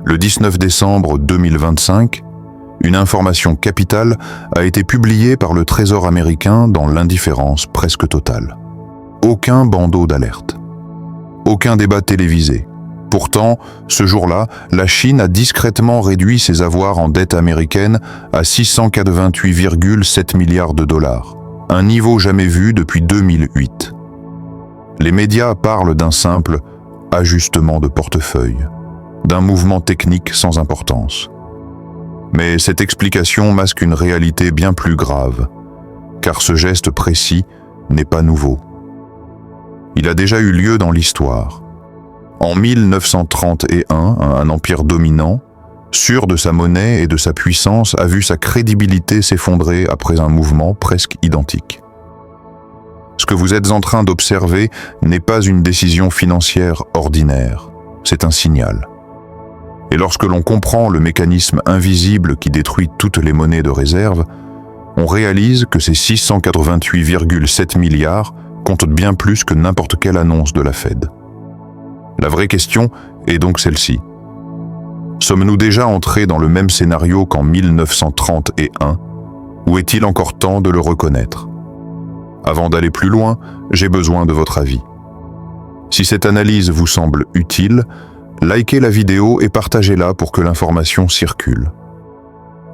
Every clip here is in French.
Le 19 décembre 2025, une information capitale a été publiée par le Trésor américain dans l'indifférence presque totale. Aucun bandeau d'alerte. Aucun débat télévisé. Pourtant, ce jour-là, la Chine a discrètement réduit ses avoirs en dette américaine à 688,7 milliards de dollars, un niveau jamais vu depuis 2008. Les médias parlent d'un simple ajustement de portefeuille, d'un mouvement technique sans importance. Mais cette explication masque une réalité bien plus grave, car ce geste précis n'est pas nouveau. Il a déjà eu lieu dans l'histoire. En 1931, un empire dominant, sûr de sa monnaie et de sa puissance, a vu sa crédibilité s'effondrer après un mouvement presque identique. Ce que vous êtes en train d'observer n'est pas une décision financière ordinaire, c'est un signal. Et lorsque l'on comprend le mécanisme invisible qui détruit toutes les monnaies de réserve, on réalise que ces 688,7 milliards comptent bien plus que n'importe quelle annonce de la Fed. La vraie question est donc celle-ci. Sommes-nous déjà entrés dans le même scénario qu'en 1931, ou est-il encore temps de le reconnaître? Avant d'aller plus loin, j'ai besoin de votre avis. Si cette analyse vous semble utile, likez la vidéo et partagez-la pour que l'information circule.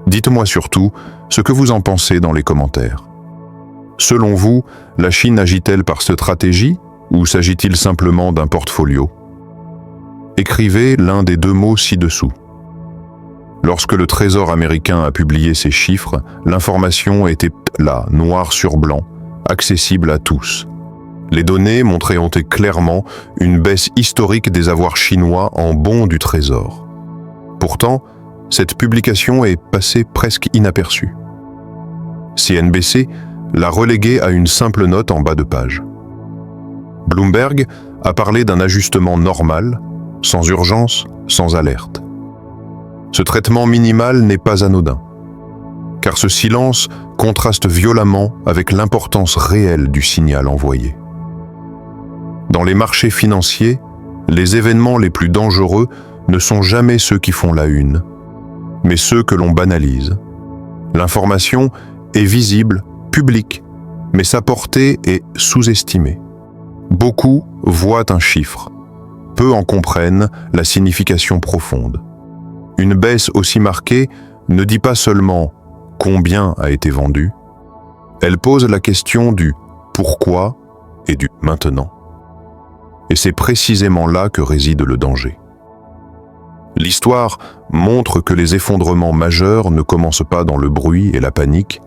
Dites-moi surtout ce que vous en pensez dans les commentaires. Selon vous, la Chine agit-elle par stratégie ou s'agit-il simplement d'un portfolio? Écrivez l'un des deux mots ci-dessous. Lorsque le Trésor américain a publié ces chiffres, l'information était là, noir sur blanc, accessible à tous. Les données montraient clairement une baisse historique des avoirs chinois en bons du Trésor. Pourtant, cette publication est passée presque inaperçue. CNBC l'a reléguée à une simple note en bas de page. Bloomberg a parlé d'un ajustement normal, sans urgence, sans alerte. Ce traitement minimal n'est pas anodin, car ce silence contraste violemment avec l'importance réelle du signal envoyé. Dans les marchés financiers, les événements les plus dangereux ne sont jamais ceux qui font la une, mais ceux que l'on banalise. L'information est visible, publique, mais sa portée est sous-estimée. Beaucoup voient un chiffre, peu en comprennent la signification profonde. Une baisse aussi marquée ne dit pas seulement combien a été vendu, elle pose la question du pourquoi et du maintenant. Et c'est précisément là que réside le danger. L'histoire montre que les effondrements majeurs ne commencent pas dans le bruit et la panique,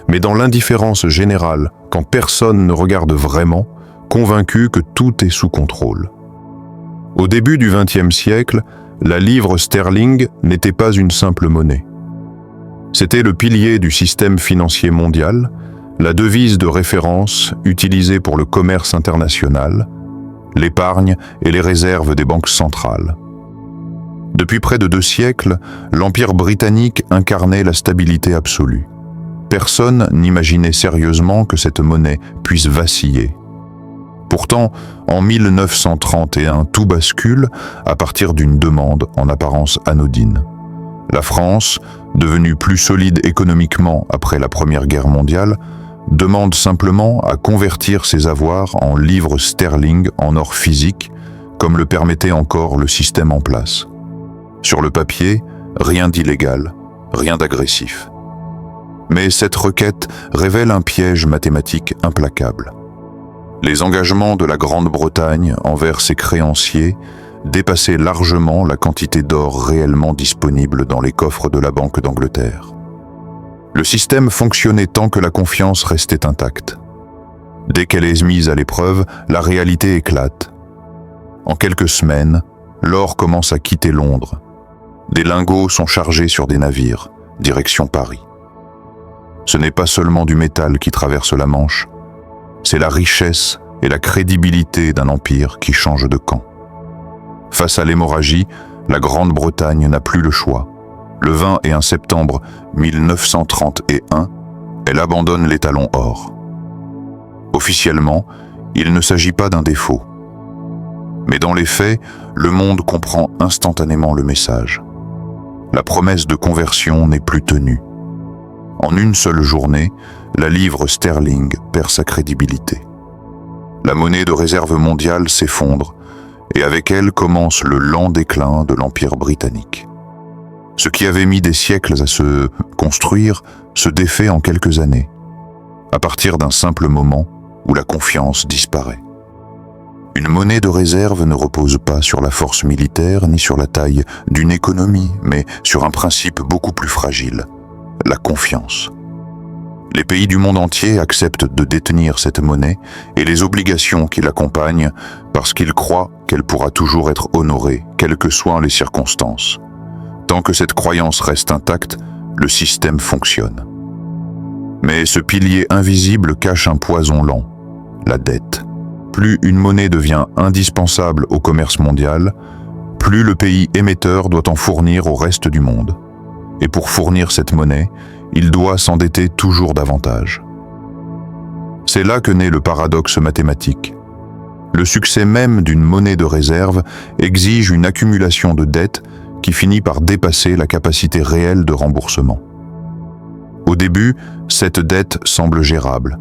mais dans l'indifférence générale, quand personne ne regarde vraiment, convaincu que tout est sous contrôle. Au début du XXe siècle, la livre sterling n'était pas une simple monnaie. C'était le pilier du système financier mondial, la devise de référence utilisée pour le commerce international, l'épargne et les réserves des banques centrales. Depuis près de 2 siècles, l'Empire britannique incarnait la stabilité absolue. Personne n'imaginait sérieusement que cette monnaie puisse vaciller. Pourtant, en 1931, tout bascule à partir d'une demande en apparence anodine. La France, devenue plus solide économiquement après la Première Guerre mondiale, demande simplement à convertir ses avoirs en livres sterling en or physique, comme le permettait encore le système en place. Sur le papier, rien d'illégal, rien d'agressif. Mais cette requête révèle un piège mathématique implacable. Les engagements de la Grande-Bretagne envers ses créanciers dépassaient largement la quantité d'or réellement disponible dans les coffres de la Banque d'Angleterre. Le système fonctionnait tant que la confiance restait intacte. Dès qu'elle est mise à l'épreuve, la réalité éclate. En quelques semaines, l'or commence à quitter Londres. Des lingots sont chargés sur des navires, direction Paris. Ce n'est pas seulement du métal qui traverse la Manche, c'est la richesse et la crédibilité d'un empire qui change de camp. Face à l'hémorragie, la Grande-Bretagne n'a plus le choix. Le 21 septembre 1931, elle abandonne l'étalon or. Officiellement, il ne s'agit pas d'un défaut. Mais dans les faits, le monde comprend instantanément le message. La promesse de conversion n'est plus tenue. En une seule journée, la livre sterling perd sa crédibilité. La monnaie de réserve mondiale s'effondre, et avec elle commence le lent déclin de l'Empire britannique. Ce qui avait mis des siècles à se construire se défait en quelques années, à partir d'un simple moment où la confiance disparaît. Une monnaie de réserve ne repose pas sur la force militaire ni sur la taille d'une économie, mais sur un principe beaucoup plus fragile, la confiance. Les pays du monde entier acceptent de détenir cette monnaie et les obligations qui l'accompagnent parce qu'ils croient qu'elle pourra toujours être honorée, quelles que soient les circonstances. Tant que cette croyance reste intacte, le système fonctionne. Mais ce pilier invisible cache un poison lent, la dette. Plus une monnaie devient indispensable au commerce mondial, plus le pays émetteur doit en fournir au reste du monde. Et pour fournir cette monnaie, il doit s'endetter toujours davantage. C'est là que naît le paradoxe mathématique. Le succès même d'une monnaie de réserve exige une accumulation de dettes qui finit par dépasser la capacité réelle de remboursement. Au début, cette dette semble gérable.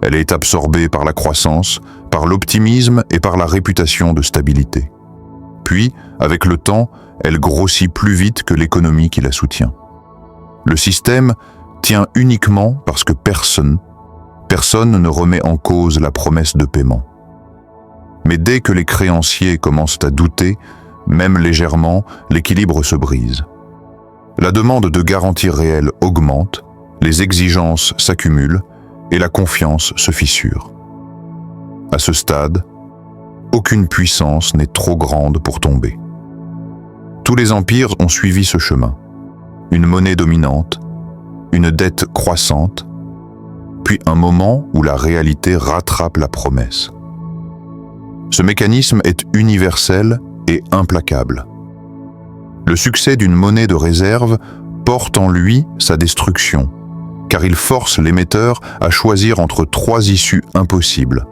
Elle est absorbée par la croissance, par l'optimisme et par la réputation de stabilité. Puis, avec le temps, elle grossit plus vite que l'économie qui la soutient. Le système tient uniquement parce que personne ne remet en cause la promesse de paiement. Mais dès que les créanciers commencent à douter, même légèrement, l'équilibre se brise. La demande de garantie réelle augmente, les exigences s'accumulent et la confiance se fissure. À ce stade, aucune puissance n'est trop grande pour tomber. Tous les empires ont suivi ce chemin. Une monnaie dominante, une dette croissante, puis un moment où la réalité rattrape la promesse. Ce mécanisme est universel et implacable. Le succès d'une monnaie de réserve porte en lui sa destruction, car il force l'émetteur à choisir entre trois issues impossibles: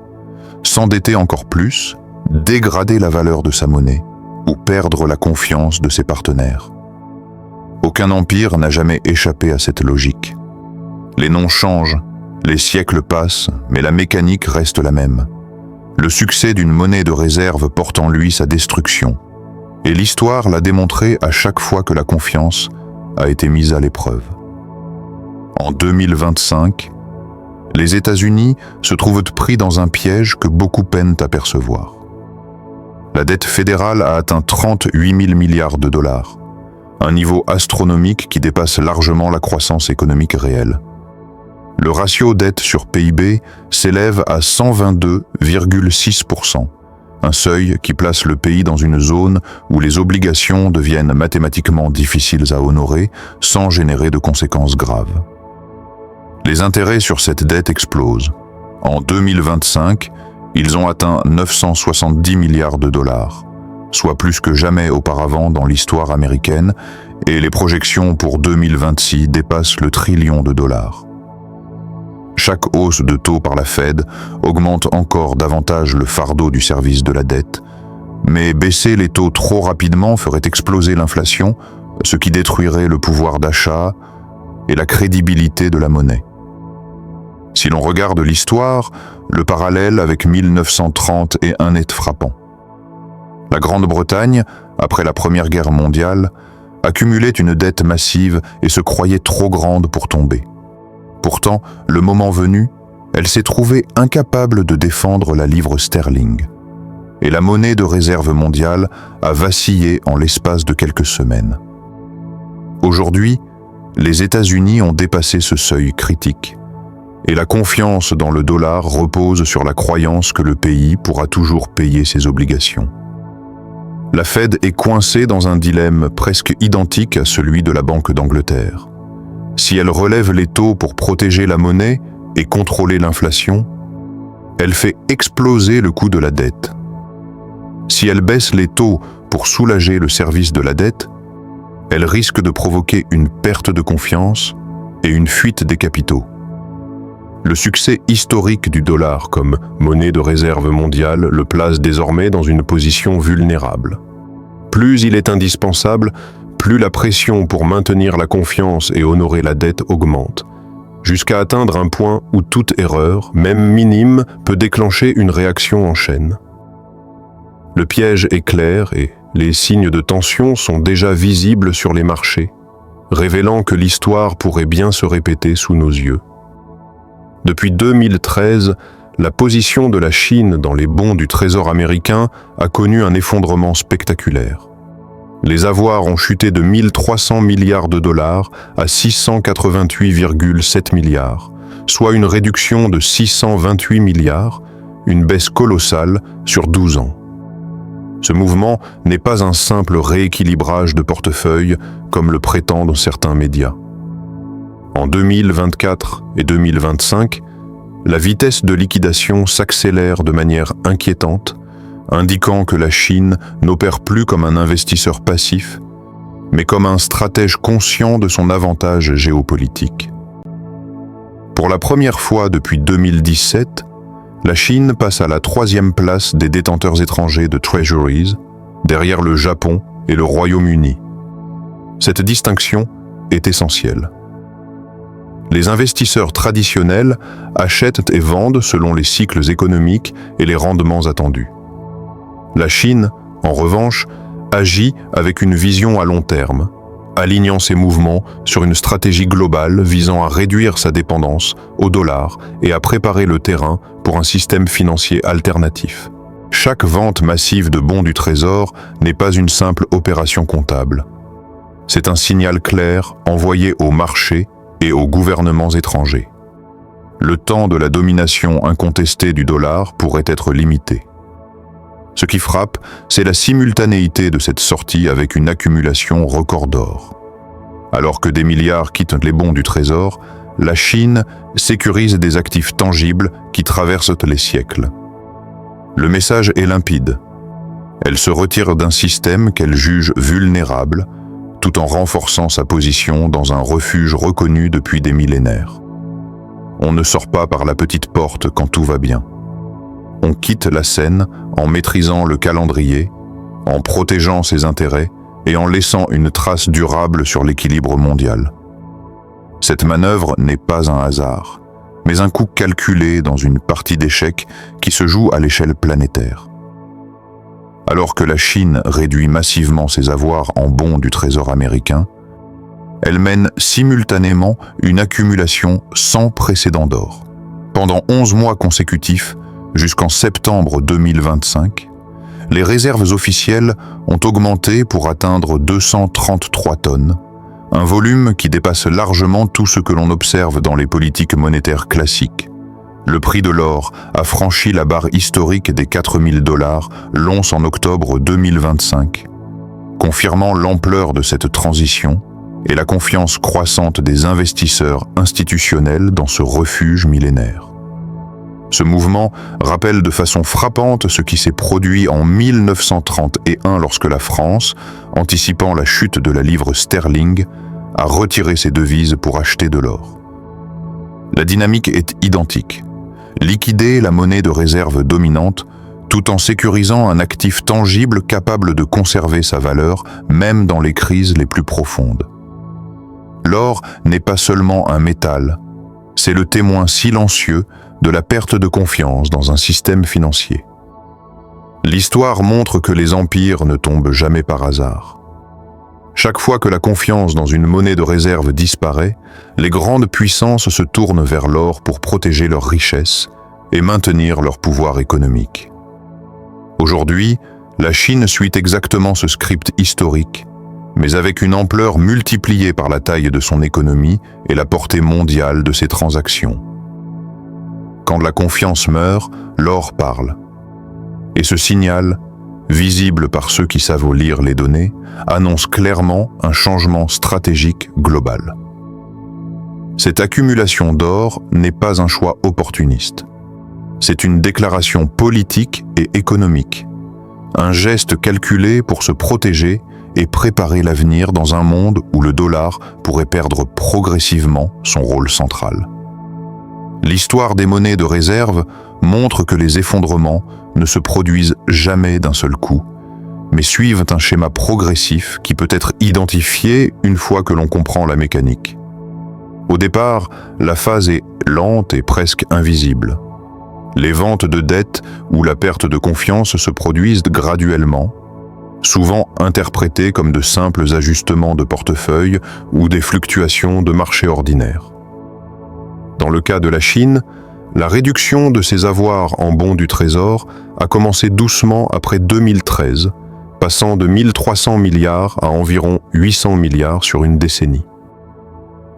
s'endetter encore plus, dégrader la valeur de sa monnaie ou perdre la confiance de ses partenaires. Aucun empire n'a jamais échappé à cette logique. Les noms changent, les siècles passent, mais la mécanique reste la même. Le succès d'une monnaie de réserve porte en lui sa destruction, et l'histoire l'a démontré à chaque fois que la confiance a été mise à l'épreuve. En 2025, les États-Unis se trouvent pris dans un piège que beaucoup peinent à percevoir. La dette fédérale a atteint 38 000 milliards de dollars, un niveau astronomique qui dépasse largement la croissance économique réelle. Le ratio dette sur PIB s'élève à 122,6%, un seuil qui place le pays dans une zone où les obligations deviennent mathématiquement difficiles à honorer sans générer de conséquences graves. Les intérêts sur cette dette explosent. En 2025, ils ont atteint 970 milliards de dollars, soit plus que jamais auparavant dans l'histoire américaine, et les projections pour 2026 dépassent le trillion de dollars. Chaque hausse de taux par la Fed augmente encore davantage le fardeau du service de la dette, mais baisser les taux trop rapidement ferait exploser l'inflation, ce qui détruirait le pouvoir d'achat et la crédibilité de la monnaie. Si l'on regarde l'histoire, le parallèle avec 1930 est un net frappant. La Grande-Bretagne, après la Première Guerre mondiale, accumulait une dette massive et se croyait trop grande pour tomber. Pourtant, le moment venu, elle s'est trouvée incapable de défendre la livre sterling. Et la monnaie de réserve mondiale a vacillé en l'espace de quelques semaines. Aujourd'hui, les États-Unis ont dépassé ce seuil critique. Et la confiance dans le dollar repose sur la croyance que le pays pourra toujours payer ses obligations. La Fed est coincée dans un dilemme presque identique à celui de la Banque d'Angleterre. Si elle relève les taux pour protéger la monnaie et contrôler l'inflation, elle fait exploser le coût de la dette. Si elle baisse les taux pour soulager le service de la dette, elle risque de provoquer une perte de confiance et une fuite des capitaux. Le succès historique du dollar comme monnaie de réserve mondiale le place désormais dans une position vulnérable. Plus il est indispensable, plus la pression pour maintenir la confiance et honorer la dette augmente, jusqu'à atteindre un point où toute erreur, même minime, peut déclencher une réaction en chaîne. Le piège est clair et les signes de tension sont déjà visibles sur les marchés, révélant que l'histoire pourrait bien se répéter sous nos yeux. Depuis 2013, la position de la Chine dans les bons du Trésor américain a connu un effondrement spectaculaire. Les avoirs ont chuté de 1 300 milliards de dollars à 688,7 milliards, soit une réduction de 628 milliards, une baisse colossale sur 12 ans. Ce mouvement n'est pas un simple rééquilibrage de portefeuille comme le prétendent certains médias. En 2024 et 2025, la vitesse de liquidation s'accélère de manière inquiétante, indiquant que la Chine n'opère plus comme un investisseur passif, mais comme un stratège conscient de son avantage géopolitique. Pour la première fois depuis 2017, la Chine passe à la 3e place des détenteurs étrangers de Treasuries, derrière le Japon et le Royaume-Uni. Cette distinction est essentielle. Les investisseurs traditionnels achètent et vendent selon les cycles économiques et les rendements attendus. La Chine, en revanche, agit avec une vision à long terme, alignant ses mouvements sur une stratégie globale visant à réduire sa dépendance au dollar et à préparer le terrain pour un système financier alternatif. Chaque vente massive de bons du Trésor n'est pas une simple opération comptable. C'est un signal clair envoyé aux marchés et aux gouvernements étrangers. Le temps de la domination incontestée du dollar pourrait être limité. Ce qui frappe, c'est la simultanéité de cette sortie avec une accumulation record d'or. Alors que des milliards quittent les bons du Trésor, la Chine sécurise des actifs tangibles qui traversent les siècles. Le message est limpide. Elle se retire d'un système qu'elle juge vulnérable, tout en renforçant sa position dans un refuge reconnu depuis des millénaires. On ne sort pas par la petite porte quand tout va bien. On quitte la scène en maîtrisant le calendrier, en protégeant ses intérêts et en laissant une trace durable sur l'équilibre mondial. Cette manœuvre n'est pas un hasard, mais un coup calculé dans une partie d'échecs qui se joue à l'échelle planétaire. Alors que la Chine réduit massivement ses avoirs en bons du Trésor américain, elle mène simultanément une accumulation sans précédent d'or. Pendant 11 mois consécutifs, jusqu'en septembre 2025, les réserves officielles ont augmenté pour atteindre 233 tonnes, un volume qui dépasse largement tout ce que l'on observe dans les politiques monétaires classiques. Le prix de l'or a franchi la barre historique des 4 000 $ l'once en octobre 2025, confirmant l'ampleur de cette transition et la confiance croissante des investisseurs institutionnels dans ce refuge millénaire. Ce mouvement rappelle de façon frappante ce qui s'est produit en 1931 lorsque la France, anticipant la chute de la livre sterling, a retiré ses devises pour acheter de l'or. La dynamique est identique. Liquider la monnaie de réserve dominante tout en sécurisant un actif tangible capable de conserver sa valeur même dans les crises les plus profondes. L'or n'est pas seulement un métal, c'est le témoin silencieux de la perte de confiance dans un système financier. L'histoire montre que les empires ne tombent jamais par hasard. Chaque fois que la confiance dans une monnaie de réserve disparaît, les grandes puissances se tournent vers l'or pour protéger leurs richesses et maintenir leur pouvoir économique. Aujourd'hui, la Chine suit exactement ce script historique, mais avec une ampleur multipliée par la taille de son économie et la portée mondiale de ses transactions. Quand la confiance meurt, l'or parle. Et ce signal, visible par ceux qui savent lire les données, annonce clairement un changement stratégique global. Cette accumulation d'or n'est pas un choix opportuniste. C'est une déclaration politique et économique, un geste calculé pour se protéger et préparer l'avenir dans un monde où le dollar pourrait perdre progressivement son rôle central. L'histoire des monnaies de réserve montre que les effondrements ne se produisent jamais d'un seul coup, mais suivent un schéma progressif qui peut être identifié une fois que l'on comprend la mécanique. Au départ, la phase est lente et presque invisible. Les ventes de dettes ou la perte de confiance se produisent graduellement, souvent interprétées comme de simples ajustements de portefeuille ou des fluctuations de marché ordinaire. Dans le cas de la Chine, la réduction de ses avoirs en bons du Trésor a commencé doucement après 2013, passant de 1300 milliards à environ 800 milliards sur une décennie.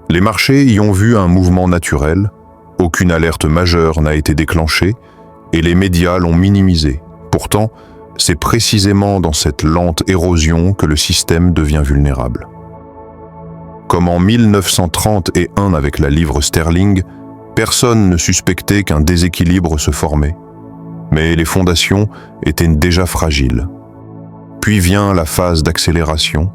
Les marchés y ont vu un mouvement naturel, aucune alerte majeure n'a été déclenchée et les médias l'ont minimisé. Pourtant, c'est précisément dans cette lente érosion que le système devient vulnérable. Comme en 1931 avec la livre sterling, personne ne suspectait qu'un déséquilibre se formait. Mais les fondations étaient déjà fragiles. Puis vient la phase d'accélération,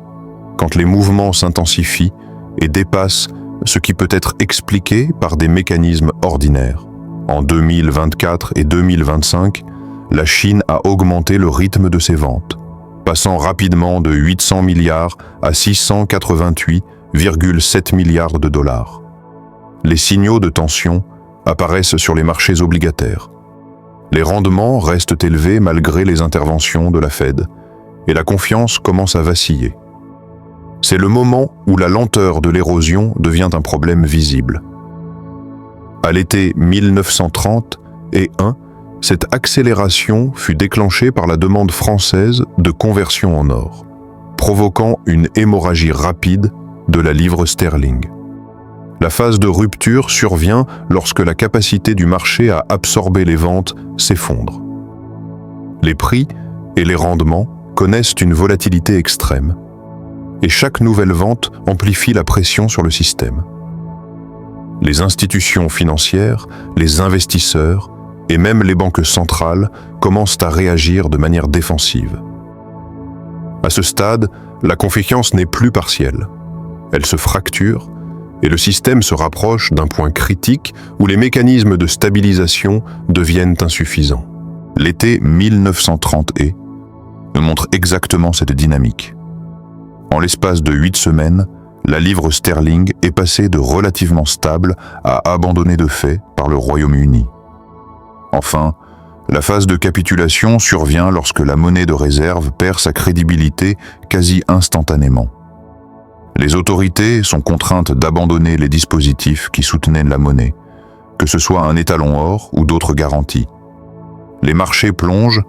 quand les mouvements s'intensifient et dépassent ce qui peut être expliqué par des mécanismes ordinaires. En 2024 et 2025, la Chine a augmenté le rythme de ses ventes, passant rapidement de 800 milliards à 688,7 milliards de dollars. Les signaux de tension apparaissent sur les marchés obligataires. Les rendements restent élevés malgré les interventions de la Fed, et la confiance commence à vaciller. C'est le moment où la lenteur de l'érosion devient un problème visible. À l'été 1931, cette accélération fut déclenchée par la demande française de conversion en or, provoquant une hémorragie rapide de la livre sterling. La phase de rupture survient lorsque la capacité du marché à absorber les ventes s'effondre. Les prix et les rendements connaissent une volatilité extrême, et chaque nouvelle vente amplifie la pression sur le système. Les institutions financières, les investisseurs et même les banques centrales commencent à réagir de manière défensive. À ce stade, la confiance n'est plus partielle. Elle se fracture et le système se rapproche d'un point critique où les mécanismes de stabilisation deviennent insuffisants. L'été 1930 nous montre exactement cette dynamique. En l'espace de 8 semaines, la livre sterling est passée de relativement stable à abandonnée de fait par le Royaume-Uni. Enfin, la phase de capitulation survient lorsque la monnaie de réserve perd sa crédibilité quasi instantanément. Les autorités sont contraintes d'abandonner les dispositifs qui soutenaient la monnaie, que ce soit un étalon or ou d'autres garanties. Les marchés plongent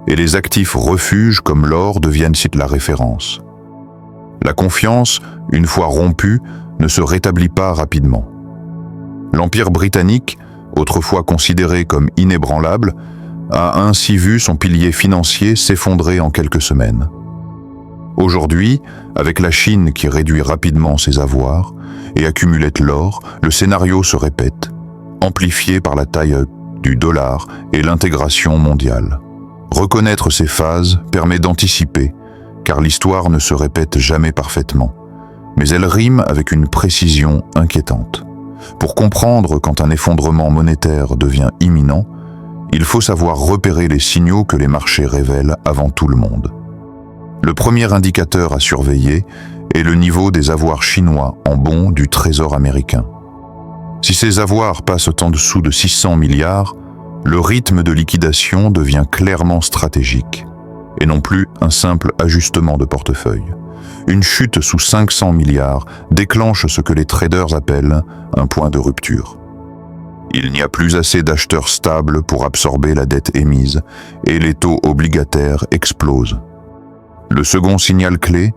et les actifs refuges comme l'or deviennent la référence. La confiance, une fois rompue, ne se rétablit pas rapidement. L'Empire britannique, autrefois considéré comme inébranlable, a ainsi vu son pilier financier s'effondrer en quelques semaines. Aujourd'hui, avec la Chine qui réduit rapidement ses avoirs et accumulette l'or, le scénario se répète, amplifié par la taille du dollar et l'intégration mondiale. Reconnaître ces phases permet d'anticiper, car l'histoire ne se répète jamais parfaitement, mais elle rime avec une précision inquiétante. Pour comprendre quand un effondrement monétaire devient imminent, il faut savoir repérer les signaux que les marchés révèlent avant tout le monde. Le premier indicateur à surveiller est le niveau des avoirs chinois en bons du Trésor américain. Si ces avoirs passent en dessous de 600 milliards, le rythme de liquidation devient clairement stratégique, et non plus un simple ajustement de portefeuille. Une chute sous 500 milliards déclenche ce que les traders appellent un point de rupture. Il n'y a plus assez d'acheteurs stables pour absorber la dette émise et les taux obligataires explosent. Le second signal clé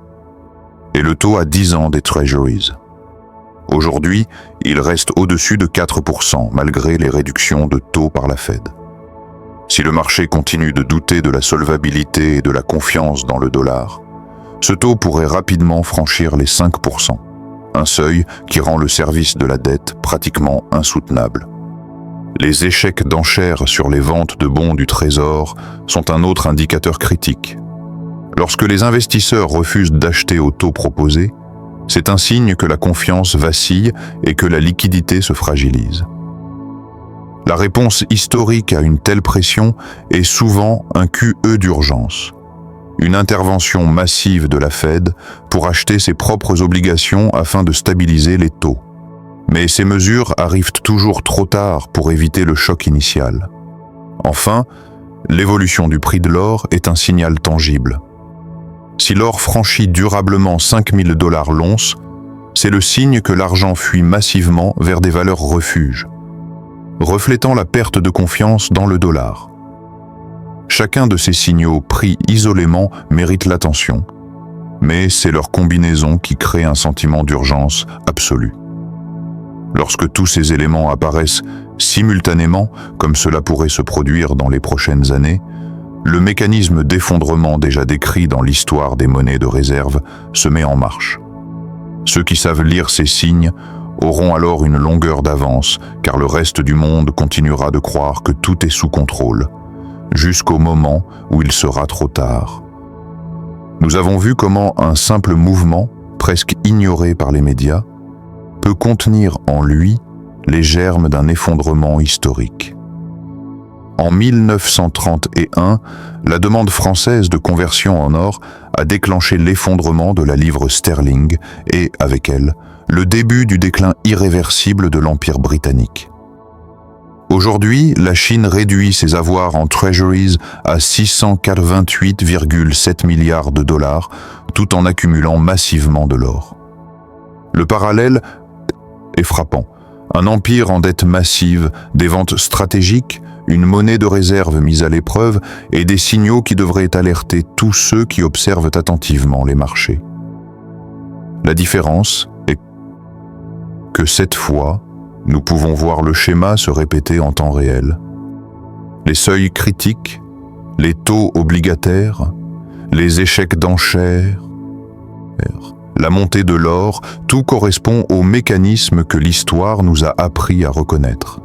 est le taux à 10 ans des Treasuries. Aujourd'hui, il reste au-dessus de 4% malgré les réductions de taux par la Fed. Si le marché continue de douter de la solvabilité et de la confiance dans le dollar, ce taux pourrait rapidement franchir les 5%, un seuil qui rend le service de la dette pratiquement insoutenable. Les échecs d'enchères sur les ventes de bons du Trésor sont un autre indicateur critique. Lorsque les investisseurs refusent d'acheter au taux proposé, c'est un signe que la confiance vacille et que la liquidité se fragilise. La réponse historique à une telle pression est souvent un QE d'urgence, une intervention massive de la Fed pour acheter ses propres obligations afin de stabiliser les taux. Mais ces mesures arrivent toujours trop tard pour éviter le choc initial. Enfin, l'évolution du prix de l'or est un signal tangible. Si l'or franchit durablement 5 000 $ l'once, c'est le signe que l'argent fuit massivement vers des valeurs refuges, reflétant la perte de confiance dans le dollar. Chacun de ces signaux pris isolément mérite l'attention, mais c'est leur combinaison qui crée un sentiment d'urgence absolue. Lorsque tous ces éléments apparaissent simultanément, comme cela pourrait se produire dans les prochaines années, le mécanisme d'effondrement déjà décrit dans l'histoire des monnaies de réserve se met en marche. Ceux qui savent lire ces signes auront alors une longueur d'avance, car le reste du monde continuera de croire que tout est sous contrôle, jusqu'au moment où il sera trop tard. Nous avons vu comment un simple mouvement, presque ignoré par les médias, peut contenir en lui les germes d'un effondrement historique. En 1931, la demande française de conversion en or a déclenché l'effondrement de la livre sterling et, avec elle, le début du déclin irréversible de l'Empire britannique. Aujourd'hui, la Chine réduit ses avoirs en treasuries à 688,7 milliards de dollars, tout en accumulant massivement de l'or. Le parallèle est frappant. Un empire en dette massive, des ventes stratégiques, une monnaie de réserve mise à l'épreuve et des signaux qui devraient alerter tous ceux qui observent attentivement les marchés. La différence est que cette fois, nous pouvons voir le schéma se répéter en temps réel. Les seuils critiques, les taux obligataires, les échecs d'enchères, la montée de l'or, tout correspond au mécanisme que l'histoire nous a appris à reconnaître.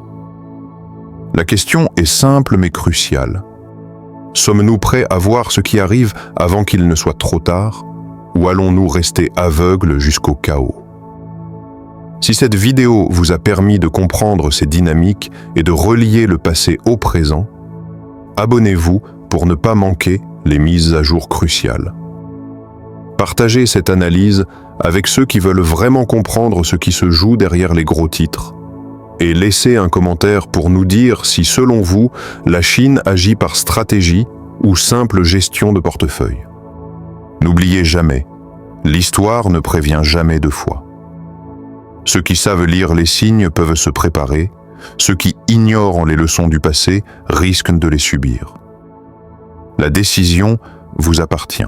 La question est simple mais cruciale. Sommes-nous prêts à voir ce qui arrive avant qu'il ne soit trop tard, ou allons-nous rester aveugles jusqu'au chaos? Si cette vidéo vous a permis de comprendre ces dynamiques et de relier le passé au présent, abonnez-vous pour ne pas manquer les mises à jour cruciales. Partagez cette analyse avec ceux qui veulent vraiment comprendre ce qui se joue derrière les gros titres. Et laissez un commentaire pour nous dire si, selon vous, la Chine agit par stratégie ou simple gestion de portefeuille. N'oubliez jamais, l'histoire ne prévient jamais deux fois. Ceux qui savent lire les signes peuvent se préparer, ceux qui ignorent les leçons du passé risquent de les subir. La décision vous appartient.